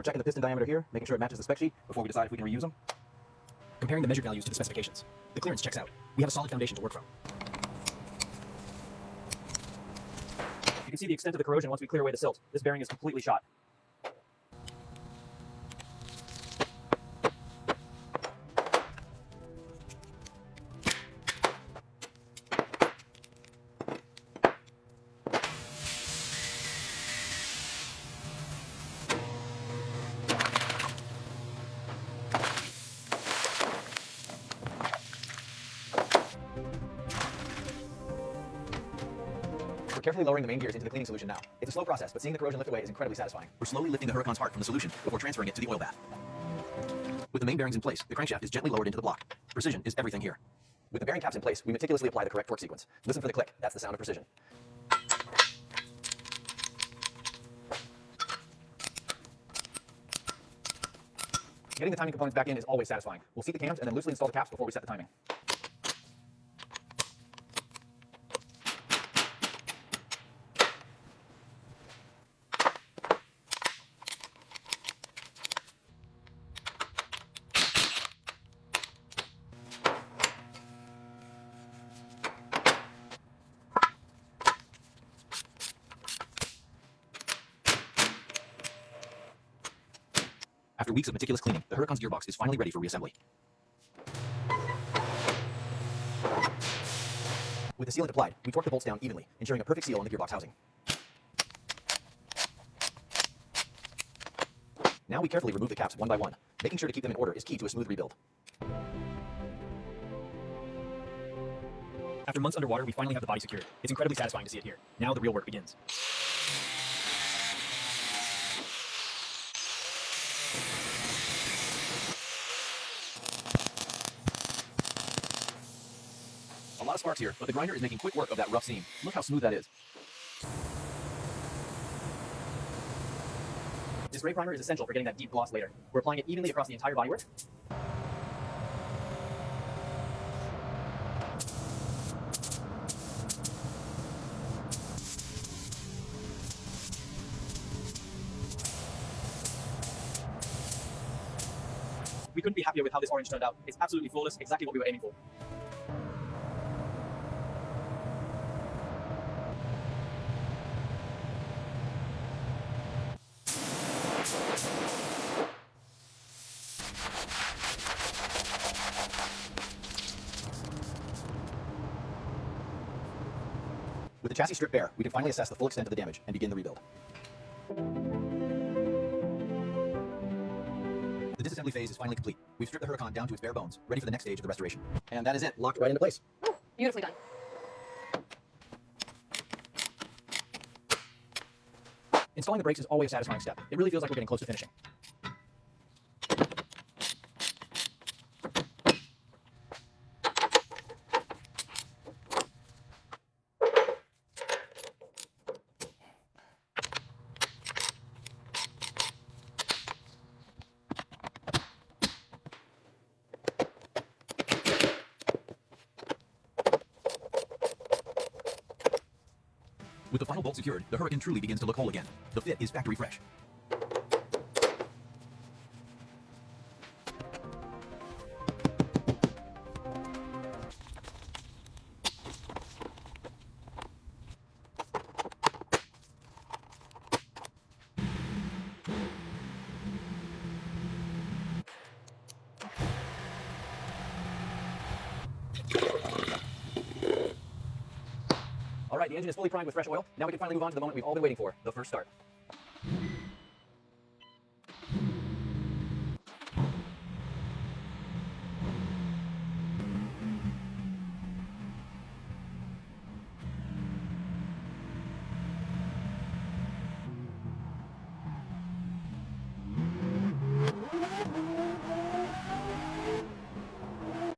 checking the piston diameter here, making sure it matches the spec sheet before we decide if we can reuse them. Comparing the measured values to the specifications. The clearance checks out. We have a solid foundation to work from. You can see the extent of the corrosion once we clear away the silt. This bearing is completely shot. We're carefully lowering the main gears into the cleaning solution now. It's a slow process, but seeing the corrosion lift away is incredibly satisfying. We're slowly lifting the Huracan's heart from the solution before transferring it to the oil bath. With the main bearings in place, the crankshaft is gently lowered into the block. Precision is everything here. With the bearing caps in place, we meticulously apply the correct torque sequence. Listen for the click. That's the sound of precision. Getting the timing components back in is always satisfying. We'll seat the cams and then loosely install the caps before we set the timing. After weeks of meticulous cleaning, the Huracan's gearbox is finally ready for reassembly. With the sealant applied, we torque the bolts down evenly, ensuring a perfect seal on the gearbox housing. Now we carefully remove the caps one by one. Making sure to keep them in order is key to a smooth rebuild. After months underwater, we finally have the body secured. It's incredibly satisfying to see it here. Now the real work begins. A lot of sparks here, but the grinder is making quick work of that rough seam. Look how smooth that is. This gray primer is essential for getting that deep gloss later. We're applying it evenly across the entire bodywork. We couldn't be happier with how this orange turned out. It's absolutely flawless, exactly what we were aiming for. With the chassis stripped bare, we can finally assess the full extent of the damage and begin the rebuild. The disassembly phase is finally complete. We've stripped the Huracan down to its bare bones, ready for the next stage of the restoration. And that is it, locked right into place. Oh, beautifully done. Installing the brakes is always a satisfying step. It really feels like we're getting close to finishing. With the final bolt secured, the Huracan truly begins to look whole again. The fit is factory fresh. All right, the engine is fully primed with fresh oil. Now we can finally move on to the moment we've all been waiting for, the first start.